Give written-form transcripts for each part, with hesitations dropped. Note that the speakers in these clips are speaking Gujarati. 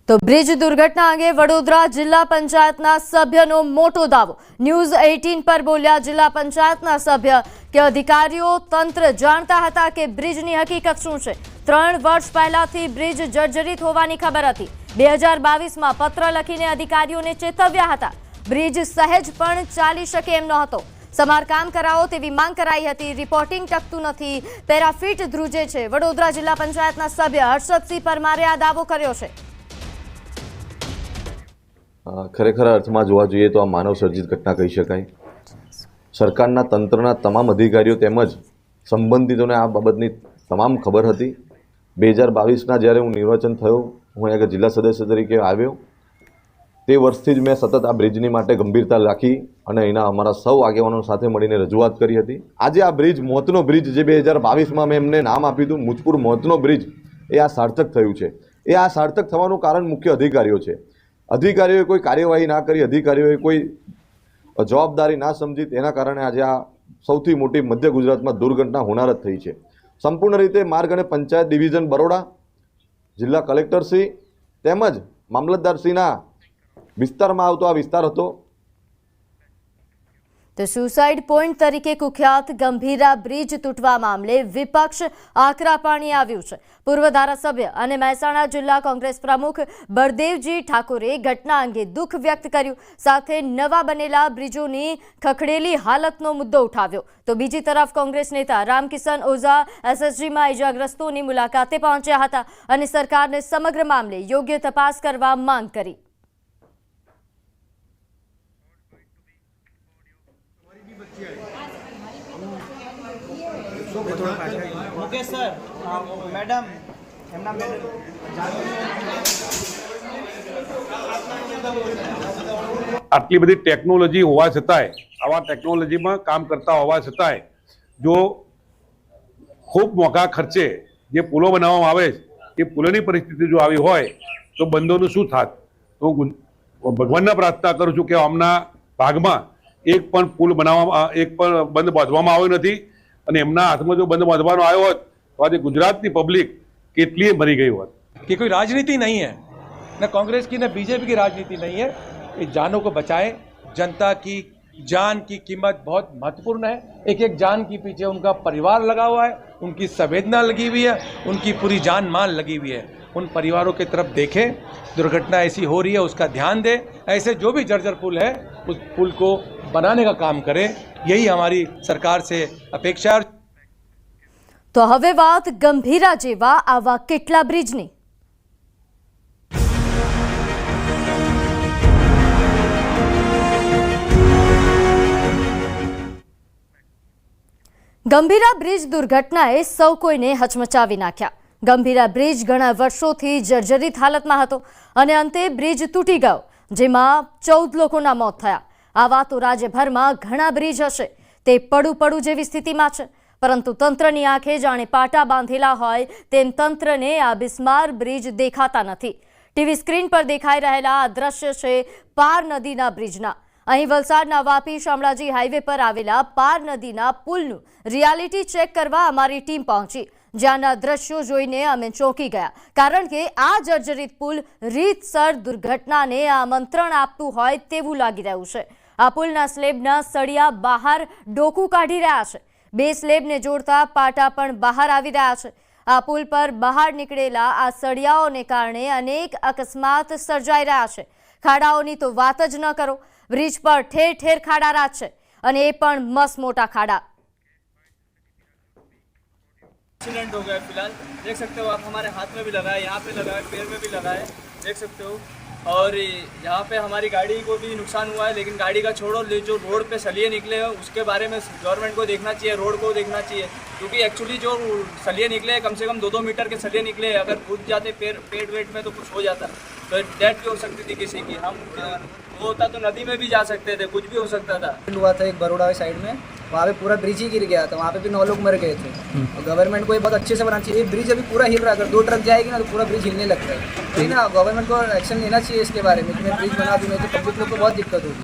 તો બ્રિજ દુર્ઘટના અંગે વડોદરા જિલ્લા પંચાયતના સભ્યનો મોટો દાવો। ન્યૂઝ 18 પર બોલ્યા જિલ્લા પંચાયતના સભ્ય કે અધિકારીઓ તંત્ર જાણતા હતા કે બ્રિજની હકીકત શું છે। 3 વર્ષ પહેલાથી બ્રિજ જર્જરિત હોવાની ખબર હતી। 2022 માં પત્ર લખીને અધિકારીઓને ચેતવ્યા હતા। બ્રિજ સહેજ પણ ચાલી શકે એમ નહોતો। સમારકામ કરાવો તેવી માંગ કરાઈ હતી। રિપોર્ટિંગ ટકતું નથી, પેરાફીટ ધ્રુજે છે। વડોદરા જિલ્લા પંચાયતના સભ્ય હર્ષદસિંહ પરમારે આ દાવો કર્યો છે। ખરેખર અર્થમાં જોવા જોઈએ તો આ માનવ સર્જિત ઘટના કહી શકાય। સરકારના તંત્રના તમામ અધિકારીઓ તેમજ સંબંધિતોને આ બાબતની તમામ ખબર હતી। 2022ના જ્યારે હું નિર્વાચન થયો, હું એક જિલ્લા સદસ્ય તરીકે આવ્યો, તે વર્ષથી જ મેં સતત આ બ્રિજની માટે ગંભીરતા રાખી અને એના અમારા સૌ આગેવાનો સાથે મળીને રજૂઆત કરી હતી। આજે આ બ્રિજ મોતનો બ્રિજ જે 2022માં મેં એમને નામ આપ્યું હતું મુજપુર મોતનો બ્રિજ, એ આ સાર્થક થયું છે। એ આ સાર્થક થવાનું કારણ મુખ્ય અધિકારીઓ છે। અધિકારીઓએ કોઈ કાર્યવાહી ના કરી, અધિકારીઓએ કોઈ જવાબદારી ના સમજી, તેના કારણે આજે આ સૌથી મોટી મધ્ય ગુજરાતમાં દુર્ઘટના હોનારત થઈ છે। સંપૂર્ણ રીતે માર્ગ અને પંચાયત ડિવિઝન બરોડા, જિલ્લા કલેક્ટરશ્રી તેમજ મામલતદારશ્રીના વિસ્તારમાં આવતો આ વિસ્તાર હતો। તો સુસાઇડ પોઈન્ટ તરીકે કુખ્યાત ગંભીરા બ્રિજ તૂટવા મામલે વિપક્ષ આકરા પાણી આવ્યું છે। પૂર્વ ધારાસભ્ય અને મહેસાણા જિલ્લા કોંગ્રેસ પ્રમુખ બળદેવજી ઠાકોરે ઘટના અંગે દુઃખ વ્યક્ત કર્યું, સાથે નવા બનેલા બ્રિજોની ખખડેલી હાલતનો મુદ્દો ઉઠાવ્યો। તો બીજી તરફ કોંગ્રેસ નેતા રામકિશન ઓઝા એસએસજીમાં ઇજાગ્રસ્તોની મુલાકાતે પહોંચ્યા હતા અને સરકારને સમગ્ર મામલે યોગ્ય તપાસ કરવા માંગ કરી। मुकेश सर, मैडम આટલી બધી ટેકનોલોજી હોવા છતાંય, આવા ટેકનોલોજીમાં કામ કરતા હોવા છતાંય જો ખૂબ મોંઘા ખર્ચે જે પુલો બનાવવામાં આવે છે, એ પુલોની પરિસ્થિતિ જો આવી હોય તો બંધોનું શું થાત? તો ભગવાનને પ્રાર્થના કરું છું કે આમના ભાગમાં એક પણ પુલ બનાવવામાં, એક પણ બંધ બાંધવામાં આવ્યો નથી અને એમના હાથમાં જો બંધ બાંધવાનો આવ્યો હોત તો આજે ગુજરાતની પબ્લિક કેટલી મરી गई होत। कि कोई राजनीति नहीं है, न कांग्रेस की न बीजेपी की राजनीति नहीं है। ये जानों को बचाए। जनता की जान की कीमत बहुत महत्वपूर्ण है। एक एक जान के पीछे उनका परिवार लगा हुआ है, उनकी संवेदना लगी हुई है, उनकी पूरी जान मान लगी हुई है। उन परिवारों की तरफ देखें। दुर्घटना ऐसी हो रही है उसका ध्यान दें। ऐसे जो भी जर्जर पुल है उस पुल को बनाने का काम करें, यही हमारी सरकार से अपेक्षा है। तो હવે વાત ગંભીરા જેવા આવા કેટલા બ્રિજની। ગંભીરા બ્રિજ દુર્ઘટનાએ સૌ કોઈને હચમચાવી નાખ્યા। ગંભીરા બ્રિજ ઘણા વર્ષોથી જર્જરિત હાલતમાં હતો અને અંતે બ્રિજ તૂટી ગયો, જેમાં 14 લોકોના મોત થયા। આવા તો રાજ્યભરમાં ઘણા બ્રિજ હશે, તે પડું જેવી સ્થિતિમાં છે, પરંતુ તંત્રની આંખે જાણે પાટા બાંધેલા હોય તેમ તંત્રને આ બિસ્માર બ્રિજ દેખાતા નથી। ટીવી સ્ક્રીન પર દેખાઈ રહેલા આ દ્રશ્ય છે પાર નદીના બ્રિજના। અહીં વલસાડના વાપી શામળાજી હાઈવે પર આવેલા પાર નદીના પુલનું રિયાલિટી ચેક કરવા અમારી ટીમ પહોંચી, જ્યાંના દ્રશ્યો જોઈને અમે ચોંકી ગયા, કારણ કે આ જર્જરિત પુલ રીતસર દુર્ઘટનાને આમંત્રણ આપતું હોય તેવું લાગી રહ્યું છે। આ પુલના સ્લેબના સળિયા બહાર ડોકું કાઢી રહ્યા છે। 2 સ્લેબને જોડતા પાટા પણ બહાર આવી રહ્યા છે। આ પુલ પર બહાર નીકળેલા આ સળિયાઓને કારણે અનેક અકસ્માત સર્જાઈ રહ્યા છે। ખાડાઓની તો વાત જ ન કરો, બ્રિજ પર ઠેર ઠેર ખાડા રાજ છે અને એ પણ મસ્ત મોટા ખાડા। एक्सीडेंट हो गया फिलहाल, देख सकते हो आप, हमारे हाथ में भी लगा है, यहाँ पे लगा है, पैर में भी लगा है, देख सकते हो। और यहाँ पे हमारी गाड़ी को भी नुकसान हुआ है, लेकिन गाड़ी का छोड़ो, जो रोड पे सलिए निकले हैं उसके बारे में गवर्नमेंट को देखना चाहिए, रोड को देखना चाहिए, क्योंकि एक्चुअली जो सलिए निकले हैं कम से कम 2-2 मीटर के सलिए निकले हैं। अगर कूद जाते पेट वेट में तो कुछ हो जाता, तो डेथ भी हो सकती थी किसी की। हम वो होता तो नदी में भी जा सकते थे, कुछ भी हो सकता था। हुआ था एक बरोड़ा साइड में, वहाँ पे पूरा ब्रिज ही गिर गया था, वहाँ पे भी 9 लोग मर गए थे। और गवर्नमेंट को ये बहुत अच्छे से बनाना चाहिए। ये ब्रिज अभी पूरा हिल रहा है, अगर 2 ट्रक जाएगी ना तो पूरा ब्रिज हिलने लगता है। ठीक है ना, गवर्नमेंट को एक्शन लेना चाहिए इसके बारे में कि मैं ब्रिज बना दूँ, नहीं तो पब्लिक लोग को बहुत दिक्कत होगी।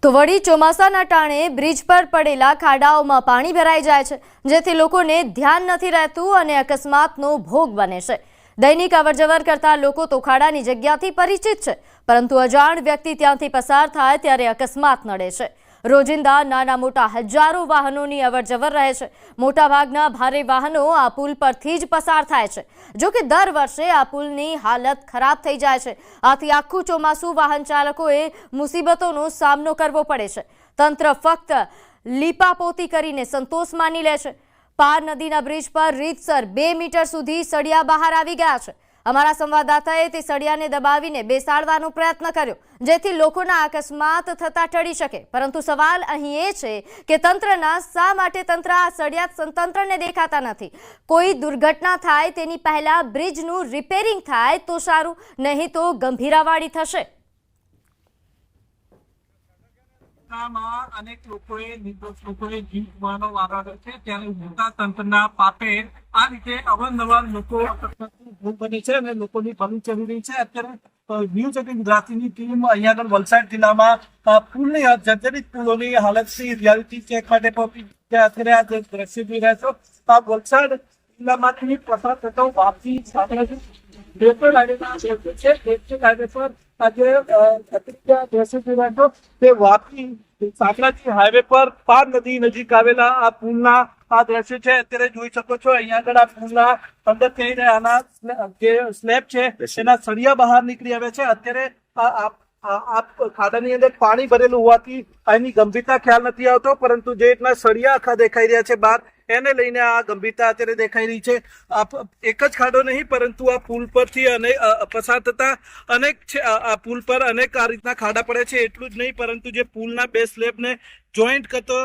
તો વળી ચોમાસાના ટાણે બ્રિજ પર પડેલા ખાડાઓમાં પાણી ભરાઈ જાય છે, જેથી લોકોને ધ્યાન નથી રહેતું અને અકસ્માતનો ભોગ બને છે। દૈનિક અવરજવર કરતા લોકો તો ખાડાની જગ્યાથી પરિચિત છે, પરંતુ અજાણ વ્યક્તિ ત્યાંથી પસાર થાય ત્યારે અકસ્માત નડે છે. રોજિંદા નાના મોટા હજારો વાહનોની અવરજવર રહે છે. મોટાભાગના ભારે વાહનો આ પુલ પરથી જ પસાર થાય છે. જો કે દર વર્ષે આ પુલની હાલત ખરાબ થઈ જાય છે. આથી આખું ચોમાસું વાહન ચાલકોએ મુસીબતોનો સામનો કરવો પડે છે. તંત્ર ફક્ત લીપાપોતી કરીને સંતોષ માની લે છે. પાર નદીના બ્રિજ પર રીતસર 2 મીટર સુધી સળિયા બહાર આવી ગયા છે. અમારા સંવાદદાતાએ તે સળિયાને દબાવીને બેસાડવાનો પ્રયત્ન કર્યો, જેથી લોકોના અકસ્માત થતા ટળી શકે. પરંતુ સવાલ અહીં એ છે કે શા માટે તંત્ર આ સળિયા તંત્રને દેખાતા નથી? કોઈ દુર્ઘટના થાય તેની પહેલા બ્રિજનું રિપેરિંગ થાય તો સારું, નહીં તો ગંભીરાવાળી થશે. અનેક લોકોએ નિર્દોષ લોકોએ જીવ ગુમાવવાનો વારો આવ્યો છે, ત્યારે મોટા તંત્રના પાપે આ રીતે અવારનવાર લોકો ભોગ બને છે અને લોકોની ભલું ચલી રહી છે. અત્યારે ન્યૂઝ 18 ગુજરાતીની ટીમ અહીંયા આગળ વલસાડ જિલ્લામાં પુલની જર્જરિત પુલોની હાલતથી રિયાલિટી ચેક માટે પહોંચી છે. અત્યારે આ જે દ્રશ્ય જોઈ રહ્યા છો, આ વલસાડ જિલ્લામાંથી પસાર થતો વાપી નેશનલ હાઈવેના દ્રશ્ય છે. નેશનલ હાઈવે પર વાપી સાંકળાજી હાઈવે પર પાર નદી નજીક આવેલા આ પુલના આ દ્રશ્ય છે. અત્યારે જોઈ શકો છો અહીંયા આગળ આ પુલના અંદર થઈને આના જે સ્લેબ છે એના સળિયા બહાર નીકળી આવ્યા છે. અત્યારે આ ખાડાની અંદર પાણી ભરેલું હોવાથી એની ગંભીરતા ખ્યાલ નથી આવતો, પરંતુ જે રીતના સળિયા આખા દેખાઈ રહ્યા છે બહાર, એને લઈને આ ગંભીરતા અત્યારે દેખાઈ રહી છે. એક જ ખાડો નહીં, પરંતુ આ પુલ પરથી પસાર થતા અનેક આ પુલ પર અનેક આ રીતના ખાડા પડે છે. એટલું જ નહીં, પરંતુ જે પુલના 2 સ્લેબને જોઈન્ટ કરતો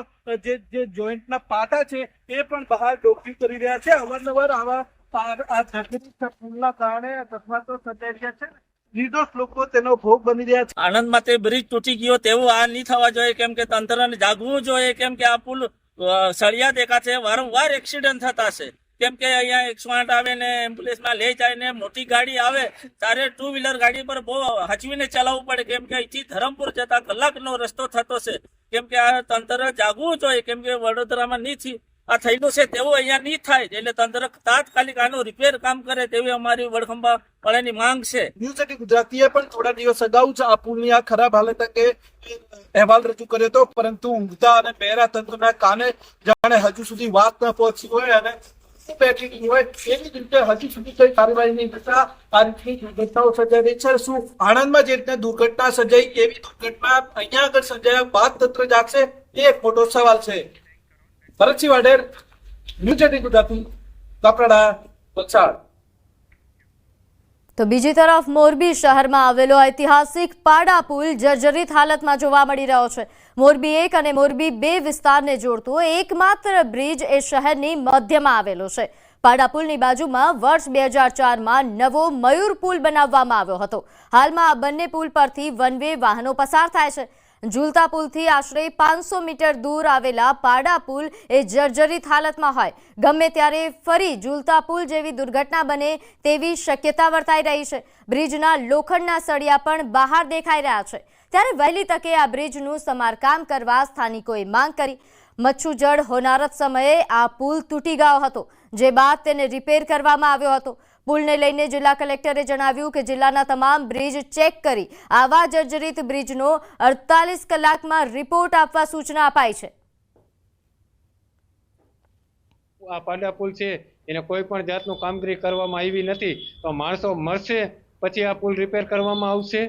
જે જોઈન્ટના પાટા છે એ પણ બહાર ડોકિયું કરી રહ્યા છે. અવારનવાર આવા પુલના કારણે અકસ્માતો સર્જાઈ રહ્યા છે. નિર્દોષ લોકો તેનો ભોગ બની રહ્યા છે. આણંદમાં તે બ્રિજ તૂટી ગયો તેવું આ નહીં થવા જોઈએ, કેમ કે તંત્રને જાગવું જોઈએ, કેમ કે આ પુલ સળિયા દેખા છે. વારંવાર એક્સિડન્ટ થતા છે, કેમ કે અહીંયા 108 આવે ને એમ્બ્યુલન્સમાં લઈ જાય ને મોટી ગાડી આવે ત્યારે 2 વ્હીલર ગાડી પર બહુ હચવીને ચલાવવું પડે, કેમ કે અહીંથી ધરમપુર જતા કલાકનો રસ્તો થતો છે. કેમ કે આ તંત્ર જાગવું જોઈએ, કેમ કે વડોદરામાં નહીં આ થયેલું છે તેવું અહીંયા નહીં થાય, એટલે તંત્ર તાત્કાલિક આનું રિપેર કામ કરે તેવી અમારી વડખંભા વાળાની માંગ છે. ન્યૂઝ 18 ગુજરાતીએ પણ થોડા દિવસ અગાઉ જ આ પુલની આ ખરાબ હાલત અંગે અહેવાલ રજૂ કર્યો હતો, પરંતુ ઊંઘતા અને બહેરા તંત્રના કાને જાણે હજુ સુધી વાત ન પહોંચી હોય અને બેઠી હોય એવી રીતે હજુ સુધી કોઈ કાર્યવાહી નહીં થતા આ રીતની દુર્ઘટનાઓ સર્જાઈ રહી છે. શું આણંદમાં જે રીતે દુર્ઘટના સર્જાઈ એવી દુર્ઘટના અહીંયા આગળ સર્જાયા બાદ તંત્ર જાગશે? એ એક મોટો સવાલ છે. ભરતસિંહ વાડેર, ન્યૂઝ 18 ગુજરાતી, કપરાડા, વલસાડ. તો બીજી તરફ મોરબી શહેરમાં આવેલો ઐતિહાસિક પાડા પુલ જર્જરિત હાલતમાં જોવા મળી રહ્યો છે. મોરબી 1 અને મોરબી 2 વિસ્તારને જોડતો એકમાત્ર બ્રિજ એ શહેરની મધ્યમાં આવેલો છે. પાડા પુલની બાજુમાં વર્ષ 2004માં નવો મયુર પુલ બનાવવામાં આવ્યો હતો. હાલમાં આ બંને પુલ પરથી વન વે વાહનો પસાર થાય છે. ઝૂલતા પુલથી આશરે 500 મીટર દૂર આવેલા પાડા પુલ એ જર્જરિત હાલતમાં હોય. ગમે ત્યારે ફરી ઝૂલતા પુલ જેવી દુર્ઘટના બને તેવી શક્યતા વર્તાઈ રહી છે. બ્રિજના લોખંડના સળિયા પણ બહાર દેખાઈ રહ્યા છે. ત્યારે વહેલી તકે આ બ્રિજનું સમારકામ કરવા સ્થાનિકોએ માંગ કરી. મચ્છુજળ હોનારત સમયે આ પુલ તૂટી ગયો હતો, જે બાદ તેને રિપેર કરવામાં આવ્યો હતો. પુલને લઈને જિલ્લા કલેક્ટરે જણાવ્યું કે જિલ્લાના તમામ બ્રિજ ચેક કરી આવા જર્જરિત બ્રિજનો 48 કલાકમાં રિપોર્ટ આપવા સૂચના અપાઈ છે. આ પાડા પુલ છે એને કોઈ પણ જાતનું કામગીરી કરવામાં આવી નથી, તો માણસો મરશે પછી આ પુલ રિપેર કરવામાં આવશે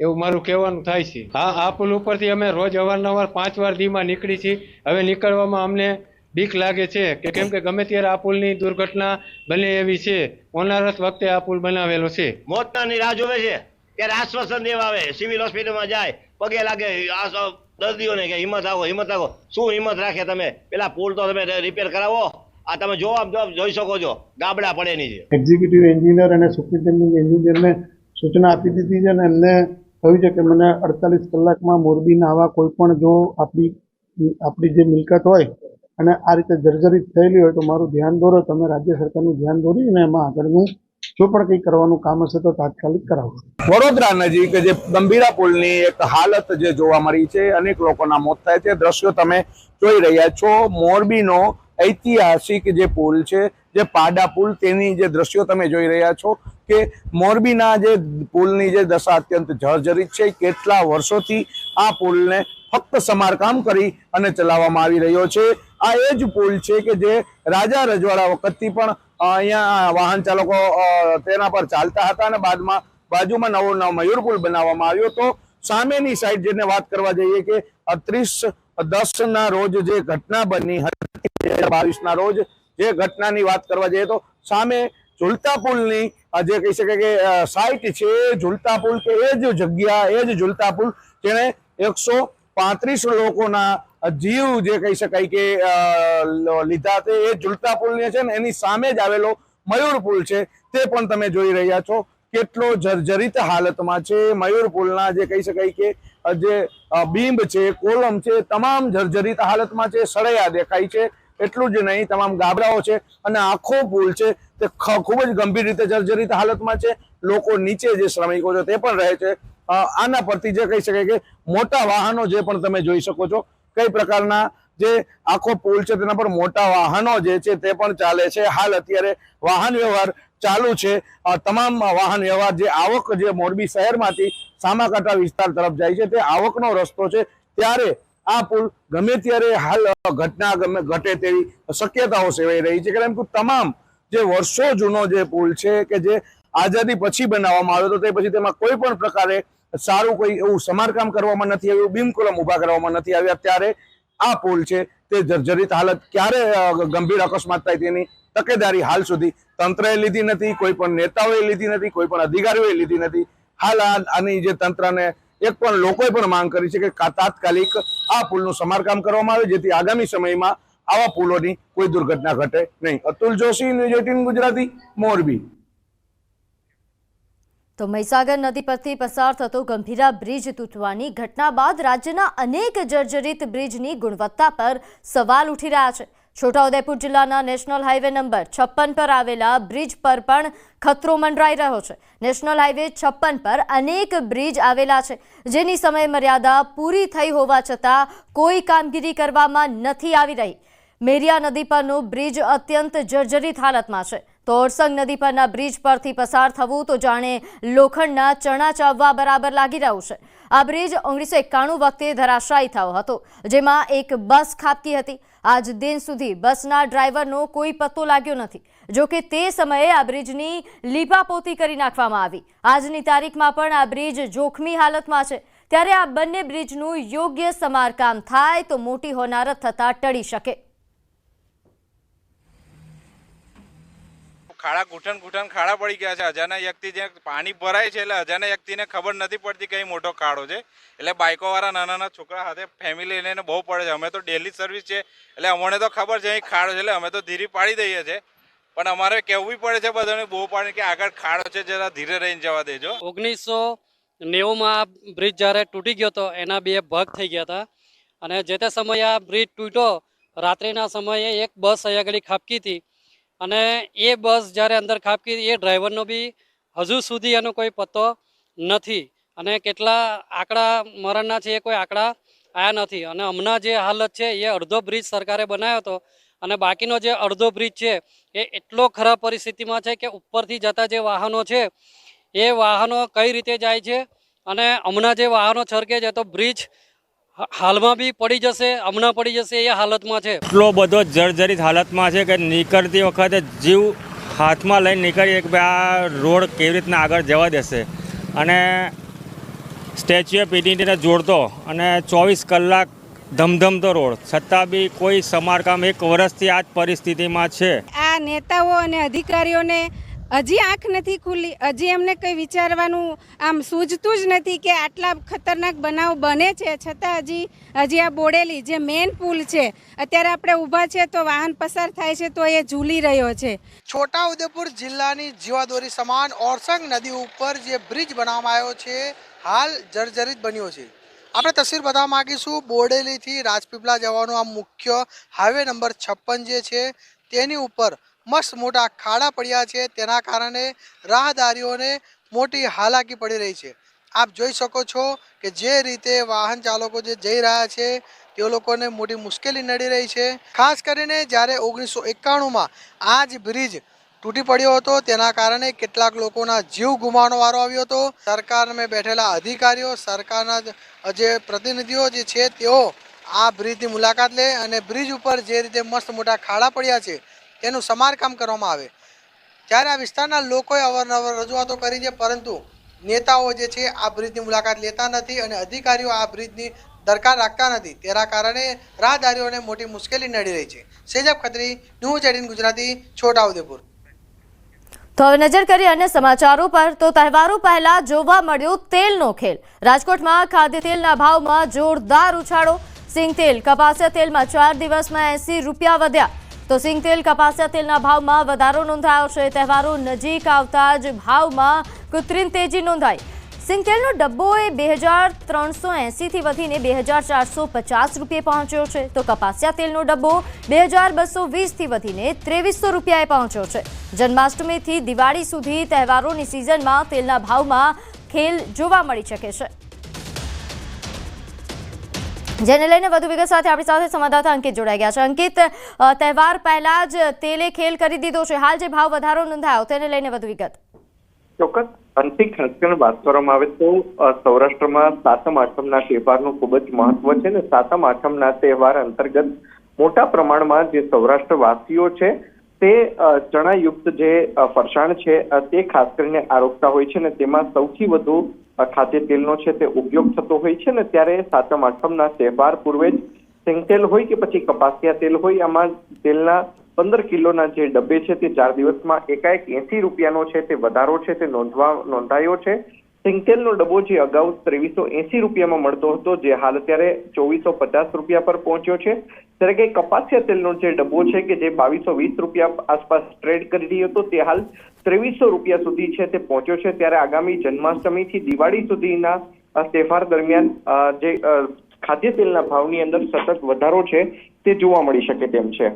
એવું મારું કહેવાનું થાય છે. હા, આ પુલ ઉપરથી અમે રોજ અવારનવાર 5 વાર દીમાં નીકળી છીએ. હવે નીકળવામાં અમને બીક લાગે છે કે કેમ કે ગમે ત્યારે આ પુલની દુર્ઘટના બને એવી છે. ઓનારસ વખતે આ પુલ બનાવેલો છે. મોતની રાહ જોવે છે ત્યારે આશ્વાસન દેવા આવે, સિવિલ હોસ્પિટલમાં જાય, પગે લાગે આ દર્દીઓને કે હિંમત રાખો. શું હિંમત રાખે તમે? પેલા પુલ તો તમે રિપેર કરાવો. આ તમે જોઈ શકો છો ગાબડા પડેની છે. એક્ઝિક્યુટિવ એન્જિનિયર અને સુપ્રિન્ટેન્ડિંગ એન્જિનિયરને સૂચના આપી દીધી છે અને એમને કહ્યું છે કે મને 48 કલાકમાં મોરબીના આવા કોઈ પણ જો આપણી જે મિલકત હોય અને આ રીતે જર્જરિત થયેલી હોય તો મારું ધ્યાન દોરો. તમે રાજ્ય સરકારનું ધ્યાન દોરી અને એમાં આગળનું જો પણ કંઈ કરવાનું કામ હશે તો તાત્કાલિક કરાવો. વડોદરા નજીક જે ગંભીરા પુલની એક હાલત જે જોવા મળી છે, અનેક લોકોના મોત થાય છે. દ્રશ્યો તમે જોઈ રહ્યા છો. મોરબીનો ઐતિહાસિક જે પુલ છે જે પાડા પુલ તેની જે દ્રશ્યો તમે જોઈ રહ્યા છો કે મોરબીના જે પુલની જે દશા અત્યંત જર્જરિત છે, કેટલા વર્ષોથી આ પુલને ફક્ત સમારકામ કરી અને ચલાવવામાં આવી રહ્યો છે। આ એ જ પુલ છે કે જે રાજા રજવાડા વખતથી પણ અહીંયા વાહન ચાલકો તેના પર ચાલતા હતા અને બાદમાં બાજુમાં નવો મયુર પુલ બનાવવામાં આવ્યો। તો સામેની સાઈડ જેને વાત કરવા જઈએ કે 30/10 રોજ જે ઘટના બની હતી, 2022 રોજ જે ઘટનાની વાત કરવા જઈએ તો સામે ઝુલતા પુલની જે કહી શકાય કે સાઇટ છે, ઝુલતા પુલ કે એ જ જગ્યા, એ જ ઝુલતા પુલ જેણે 135 લોકોના જીવ જે કહી શકાય કે લીધા તે એ ઝુલતા પુલની છે ને એની સામે જ આવેલો મયુર પુલ છે તે પણ તમે જોઈ રહ્યા છો કેટલો જર્જરિત હાલતમાં છે। મયુર પુલના જે કહી શકાય કે જે બીંબ છે, કોલમ છે, તમામ જર્જરિત હાલતમાં છે, સળિયા દેખાય છે। એટલું જ નહીં, તમામ ગાબડાઓ છે અને આખો પુલ છે તે ખૂબ જ ગંભીર રીતે જર્જરિત હાલતમાં છે। લોકો નીચે જે શ્રમિકો છે તે પણ રહે છે। આના પરથી જે કહી શકાય કે મોટા વાહનો જે પણ તમે જોઈ શકો છો કઈ પ્રકારના જે આખો પુલ છે તેના પર મોટા વાહનો જે છે તે પણ ચાલે છે। હાલ અત્યારે વાહન વ્યવહાર ચાલુ છે। તમામ વાહન વ્યવહાર જે આવક જે મોરબી શહેરમાંથી સામાકાંઠા વિસ્તાર તરફ જાય છે તે આવકનો રસ્તો છે, ત્યારે આ પુલ ગમે ત્યારે હાલ ઘટના ઘટે તેવી શક્યતાઓ સેવાઈ રહી છે। કારણ કે તમામ જે વર્ષો જૂનો જે પુલ છે કે જે આઝાદી પછી બનાવવામાં આવ્યો હતો તે પછી તેમાં કોઈ પણ પ્રકારે સારું કોઈ એવું સમારકામ કરવામાં નથી આવ્યું, બીમ કોલમ ઉભા કરવામાં નથી આવ્યા, ત્યારે આ પુલ છે તે જર્જરિત હાલત ક્યારે ગંભીર અકસ્માત થાય તેની તકેદારી હાલ સુધી તંત્રએ લીધી નથી, કોઈ પણ નેતાઓએ લીધી નથી, કોઈ પણ અધિકારીઓએ લીધી નથી। હાલ આની જે તંત્રને એક પણ લોકોએ પણ માંગ કરી છે કે તાત્કાલિક આ પુલનું સમારકામ કરવામાં આવે જેથી આગામી સમયમાં આવા પુલોની કોઈ દુર્ઘટના ઘટે નહીં। અતુલ જોશી, ન્યૂઝ 18 ગુજરાતી, મોરબી। તો મહીસાગર નદી પરથી પસાર થતો ગંભીરા બ્રિજ તૂટવાની ઘટના બાદ રાજ્યના અનેક જર્જરિત બ્રિજની ગુણવત્તા પર સવાલ ઉઠી રહ્યા છે। છોટાઉદેપુર જિલ્લાના નેશનલ હાઈવે નંબર 56 પર આવેલા બ્રિજ પર પણ ખતરો મંડરાઈ રહ્યો છે। નેશનલ હાઈવે 56 પર અનેક બ્રિજ આવેલા છે જેની સમય મર્યાદા પૂરી થઈ હોવા છતાં કોઈ કામગીરી કરવામાં નથી આવી રહી। મેરિયા નદી પરનો બ્રિજ અત્યંત જર્જરિત હાલતમાં છે, તો ઓરસંગ નદી પરના બ્રિજ પરથી પસાર થવું તો જાણે લોખંડના ચણા ચાવવા બરાબર લાગી રહ્યું છે। આ બ્રિજ 1991 વખતે ધરાશાયી થયો હતો, જેમાં એક બસ ખાબકી હતી। આજ દિન સુધી બસના ડ્રાઈવરનો કોઈ પત્તો લાગ્યો નથી। જોકે તે સમયે આ બ્રિજની લીપાપોતી કરી નાખવામાં આવી। આજની તારીખમાં પણ આ બ્રિજ જોખમી હાલતમાં છે, ત્યારે આ બંને બ્રિજનું યોગ્ય સમારકામ થાય તો મોટી હોનારત થતા ટળી શકે। ખાડા ઘૂંટણ ખાડા પડી ગયા છે। અજાણ્યા વ્યક્તિ જે પાણી ભરાય છે એટલે અજાણ્યા વ્યક્તિને ખબર નથી પડતી કઈ મોટો ખાડો છે, એટલે બાઇકોવાળા નાના નાના છોકરા સાથે ફેમિલી લઈને બહુ પડે છે। અમે તો ડેલી સર્વિસ છે એટલે અમને તો ખબર છે અહીં ખાડો છે એટલે અમે તો ધીરે પાડી દઈએ છીએ, પણ અમારે કહેવું પડે છે બધાને બહુ પાણી કે આગળ ખાડો છે જરા ધીરે રહીને જવા દેજો। 1990માં બ્રિજ જ્યારે તૂટી ગયો હતો એના 2 ભાગ થઈ ગયા હતા અને જે તે સમયે આ બ્રિજ તૂટ્યો રાત્રિના સમયે એક બસ અહીંયા આગળ ખાબકી હતી અને એ બસ જ્યારે અંદર ખાબકી એ ડ્રાઈવરનો બી હજુ સુધી એનો કોઈ પત્તો નથી અને કેટલા આંકડા મરણના છે એ કોઈ આંકડા આવ્યા નથી। અને હમણાં જે હાલત છે એ અડધો બ્રિજ સરકારે બનાવ્યો હતો અને બાકીનો જે અડધો બ્રિજ છે એ એટલો ખરાબ પરિસ્થિતિમાં છે કે ઉપરથી જતા જે વાહનો છે એ વાહનો કઈ રીતે જાય છે અને હમણાં જે વાહનો છરકે છે તો બ્રિજ હાલમાં બી પડી જશે, હમણાં પડી જશે એ હાલતમાં છે। એટલો બધો જર્જરિત હાલતમાં છે કે નીકળતી વખતે જીવ હાથમાં લઈને નીકળીએ કે આ રોડ કેવી રીતના આગળ જવા દેશે અને સ્ટેચ્યુ ઓફ યુનિટીને જોડતો અને 24 કલાક ધમધમતો રોડ છતાં બી કોઈ સમારકામ 1 વર્ષથી આ જ પરિસ્થિતિમાં છે। આ નેતાઓ અને અધિકારીઓને હજી આંખ નથી ખુલ્લી, હજી એમને કંઈ વિચારવાનું આમ સૂઝતું જ નથી કે આટલા ખતરનાક બનાવ બને છે છતાં હજી આ બોડેલી જે મેઇન પુલ છે અત્યારે આપણે ઊભા છે તો વાહન પસાર થાય છે તો એ ઝૂલી રહ્યો છે। છોટાઉદેપુર જિલ્લાની જીવાદોરી સમાન ઓરસંગ નદી ઉપર જે બ્રિજ બનાવવામાં આવ્યો છે હાલ જર્જરિત બન્યો છે। આપણે તસવીર બતાવવા માગીશું બોડેલીથી રાજપીપળા જવાનો આ મુખ્ય હાઈવે નંબર 56 જે છે તેની ઉપર મસ્ત મોટા ખાડા પડ્યા છે, તેના કારણે રાહદારીઓને મોટી હાલાકી પડી રહી છે। આપ જોઈ શકો છો કે જે રીતે વાહન ચાલકો જે જઈ રહ્યા છે તે લોકોને મોટી મુશ્કેલી નડી રહી છે. ખાસ કરીને જ્યારે 1991માં આ જ બ્રિજ તૂટી પડ્યો હતો તેના કારણે કેટલાક લોકોના જીવ ગુમાવવાનો વારો આવ્યો હતો. સરકારમાં બેઠેલા અધિકારીઓ, સરકારના જે પ્રતિનિધિઓ જે છે તેઓ આ બ્રિજની મુલાકાત લે અને બ્રિજ ઉપર જે રીતે મસ્ત મોટા ખાડા પડ્યા છે તેનું સમારકામ કરવામાં આવે. ત્યારે આ વિસ્તારના લોકોએ અવારનવાર રજૂઆતો કરી છે, પરંતુ નેતાઓ જે છે આ બ્રિજની મુલાકાત લેતા નથી અને અધિકારીઓ આ બ્રિજની દરકાર રાખતા નથી. તેના કારણે રાહદારીઓને મોટી મુશ્કેલી નડી રહી છે. સેજબ ખત્રી, ન્યૂઝ 18 ગુજરાતી, છોટાઉદેપુર. તો હવે નજર કરીએ અન્ય સમાચારો પર. તો તહેવારો પહેલા જોવા મળ્યો તેલનો ખેલ. રાજકોટમાં ખાદ્ય તેલના ભાવમાં જોરદાર ઉછાળો. સિંગ તેલ, કપાસિયા તેલમાં 4 દિવસમાં 80 રૂપિયા વધ્યા. તો સિંગ તેલ, કપાસિયા તેલના ભાવમાં વધારો નોંધાયો છે. તહેવારો નજીક આવતા જ ભાવમાં કૃત્રિમ તેજી નોંધાઈ. સિંગ તેલનો ડબ્બો એ 2380થી વધીને 2450 રૂપિયા પહોંચ્યો છે. તો કપાસિયા તેલનો ડબ્બો 2220થી વધીને 2300 રૂપિયાએ પહોંચ્યો છે. જન્માષ્ટમીથી દિવાળી સુધી તહેવારોની સિઝનમાં તેલના ભાવમાં ખેલ જોવા મળી શકે છે. જેને લઈને વધુ વિગત સાથે આપણી સાથે સંવાદદાતા અંકિત જોડાઈ ગયા છે. અંકિત, તહેવાર પહેલા જ તેલે ખેલ કરી દીધો છે. હાલ જે ભાવ વધારો નોંધાયો તેને લઈને વધુ વિગત. ચોક્કસ અંતિક ખાસ કરીને વાત કરવામાં આવે તો સૌરાષ્ટ્રમાં સાતમ આઠમના તહેવારનું ખૂબ જ મહત્વ છે ને સાતમ આઠમના તહેવાર અંતર્ગત મોટા પ્રમાણમાં જે સૌરાષ્ટ્રવાસીઓ છે તે ચણાયુક્ત જે ફરસાણ છે તે ખાસ કરીને આરોગતા હોય છે ને તેમાં સૌથી વધુ ખાદ્ય તેલનો છે તે ઉપયોગ થતો હોય છે ને ત્યારે સાતમ આઠમના તહેવાર પૂર્વે જ સિંગ તેલ હોય કે પછી કપાસિયા તેલ હોય, આમાં તેલના 15 કિલોના જે ડબ્બે છે તે 4 દિવસમાં એકાએક 80 રૂપિયાનો છે તે વધારો છે તે નોંધાયો છે. સિંગ તેલનો ડબ્બો જે અગાઉ 2380 રૂપિયામાં મળતો હતો જે હાલ અત્યારે 2450 રૂપિયા પર પહોંચ્યો છે. ત્યારે કે કપાસિયા તેલનો જે ડબ્બો છે કે જે 2220 રૂપિયા આસપાસ ટ્રેડ કરી રહ્યો હતો તે હાલ 2300 રૂપિયા સુધી છે તે પહોંચ્યો છે. ત્યારે આગામી જન્માષ્ટમીથી દિવાળી સુધીના તહેવાર દરમિયાન જે ખાદ્ય તેલના ભાવની અંદર સતત વધારો છે તે જોવા મળી શકે તેમ છે.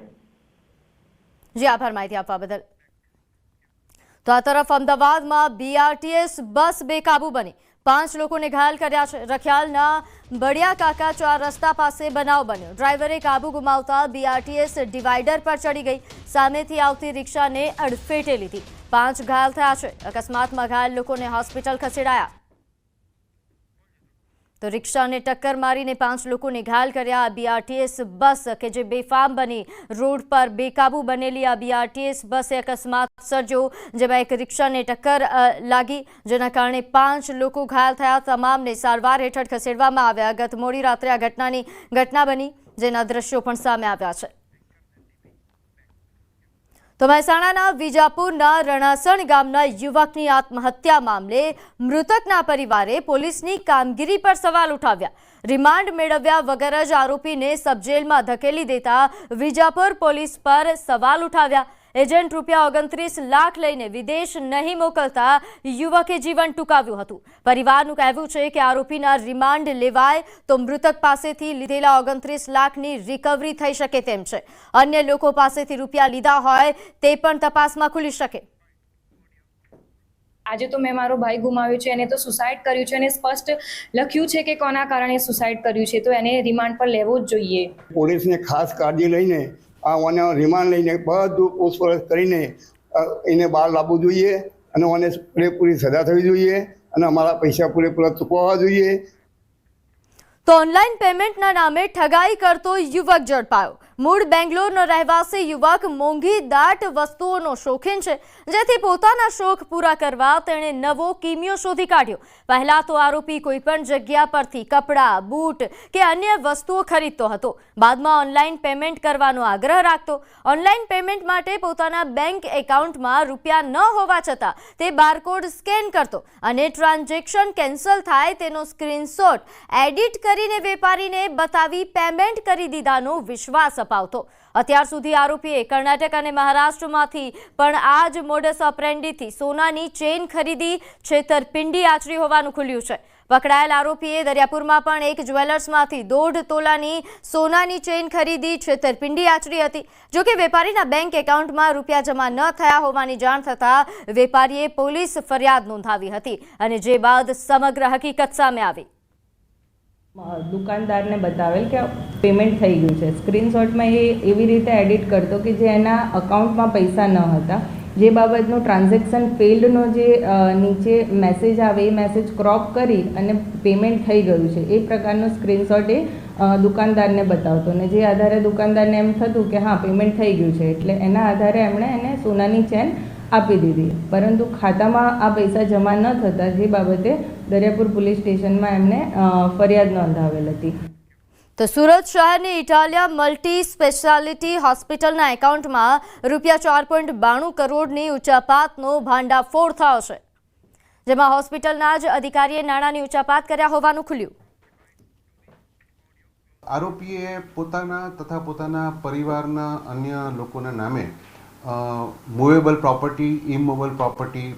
જી આભાર માહિતી આપવા બદલ. તો આ તરફ અમદાવાદમાં બીઆરટીએસ બસ બેકાબુ બની 5 લોકોને ઘાયલ કર્યા છે. રખિયાલના બડિયા કાકા 4 રસ્તા પાસે બનાવ બન્યો. ડ્રાઈવરે કાબુ ગુમાવતા બીઆરટીએસ ડિવાઈડર પર ચડી ગઈ. સામેથી આવતી રિક્ષાને અડફેટે લીધી. 5 ઘાયલ થયા છે. અકસ્માતમાં ઘાયલ લોકોને હોસ્પિટલ ખસેડાયા. તો રિક્ષાને ટક્કર મારીને 5 લોકોને ઘાયલ કર્યા. બીઆરટીએસ બસ કે જે બેફામ બની રોડ પર બેકાબુ બનેલી આ બીઆરટીએસ બસે અકસ્માત સર્જ્યો, જેમાં એક રિક્ષાને ટક્કર લાગી જેના કારણે 5 લોકો ઘાયલ થયા. તમામને સારવાર હેઠળ ખસેડવામાં આવ્યા. ગત મોડી રાત્રે આ ઘટના બની જેના દ્રશ્યો પણ સામે આવ્યા છે. તો મહેસાણાના વિજાપુરના રણાસણ ગામના યુવકની આત્મહત્યા મામલે મૃતકના પરિવારે પોલીસની કામગીરી પર સવાલ ઉઠાવ્યા. રિમાન્ડ મેળવ્યા વગર જ આરોપીને સબજેલમાં ધકેલી દેતા વિજાપુર પોલીસ પર સવાલ ઉઠાવ્યા. એજન્ટ રૂપિયા 29 લાખ લઈને વિદેશ નહીં મોકલતા યુવકે જીવન ટૂંકાવ્યું હતું. પરિવારનું કહેવું છે કે આરોપીના રિમાન્ડ લેવાય તો મૃતક પાસેથી લીધેલા 29 લાખની રિકવરી થઈ શકે તેમ છે. અન્ય લોકો પાસેથી રૂપિયા લીધા હોય તે પણ તપાસમાં ખુલી શકે. આજે તો મેં મારો ભાઈ ગુમાવ્યો છે, એને તો સુસાઇડ કર્યું છે અને સ્પષ્ટ લખ્યું છે કે કોના કારણે સુસાઇડ કર્યું છે, તો એને રિમાન્ડ પર લેવો જ જોઈએ. પોલીસને ખાસ કાળજી લઈને આને રિમાન્ડ લઈને બધું પૂછપરછ કરીને એને બહાર લાવવું જોઈએ અને મને પૂરેપૂરી સજા થવી જોઈએ અને અમારા પૈસા પૂરેપૂરા ચૂકવવા જોઈએ. તો ઓનલાઈન પેમેન્ટના નામે ઠગાઈ કરતો યુવક ઝડપાયો. મૂળ બેંગ્લોરનો રહેવાસી યુવક મોંઘી દાટ વસ્તુઓનો શોખીન છે, જેથી પોતાના શોખ પૂરા કરવા તેણે નવો કિમિયો શોધી કાઢ્યો. પહેલા તો આરોપી કોઈપણ જગ્યા પરથી કપડાં, બૂટ કે અન્ય વસ્તુઓ ખરીદતો હતો. બાદમાં ઓનલાઈન પેમેન્ટ કરવાનો આગ્રહ રાખતો. ઓનલાઈન પેમેન્ટ માટે પોતાના બેંક એકાઉન્ટમાં રૂપિયા ન હોવા છતાં તે બારકોડ સ્કેન કરતો અને ટ્રાન્ઝેક્શન કેન્સલ થાય તેનો સ્ક્રીનશોટ એડિટ કરીને વેપારીને બતાવી પેમેન્ટ કરી દીધાનો વિશ્વાસ અપાવતો। અત્યાર સુધી આરોપીએ કર્ણાટક અને મહારાષ્ટ્રમાંથી પણ આ જ મોડસ ઓપરેન્ડીથી સોનાની ચેઇન ખરીદી છેતરપિંડી આચરી હોવાનું ખુલ્યું છે। પકડાયેલ આરોપીએ દરિયાપુરમાં પણ એક જ્વેલર્સમાંથી 1.5 તોલાની સોનાની ચેઇન ખરીદી છેતરપિંડી આચરી હતી। જોકે વેપારીના બેંક એકાઉન્ટમાં રૂપિયા જમા ન થયા હોવાની જાણ થતાં વેપારીએ પોલીસ ફરિયાદ નોંધાવી હતી અને જે બાદ સમગ્ર હકીકત સામે આવી। દુકાનદારને બતાવેલ કે પેમેન્ટ થઈ ગયું છે। સ્ક્રીનશોટમાં એ એવી રીતે એડિટ કરતો કે જે એના અકાઉન્ટમાં પૈસા ન હતા, જે બાબતનું ટ્રાન્ઝેક્શન ફેલ્ડનો જે નીચે મેસેજ આવે એ મેસેજ ક્રોપ કરી અને પેમેન્ટ થઈ ગયું છે એ પ્રકારનો સ્ક્રીનશોટ એ દુકાનદારને બતાવતો ને જે આધારે દુકાનદારને એમ થતું કે હા પેમેન્ટ થઈ ગયું છે, એટલે એના આધારે એમણે એને સોનાની ચેન આપી દીધી। પરંતુ ખાતામાં આ પૈસા જમા ન થતા જે બાબતે દરિયાપુર પોલીસ સ્ટેશનમાં એમને ફરિયાદ નોંધાવેલ હતી। તો સુરત શહેરની ઇટાલિયા મલ્ટી સ્પેશિયાલિટી હોસ્પિટલના એકાઉન્ટમાં રૂપિયા 4.92 કરોડની ઉચાપાતનો ભાંડાફોડ થયો છે, જેમાં હોસ્પિટલના જ અધિકારીએ નાણાંની ઉચાપાત કર્યા હોવાનું ખુલ્યું। આરોપીએ પોતાના તથા પોતાના પરિવારના અન્ય લોકોના નામે મૂવેબલ પ્રોપર્ટી, ઇમૂવેબલ પ્રોપર્ટી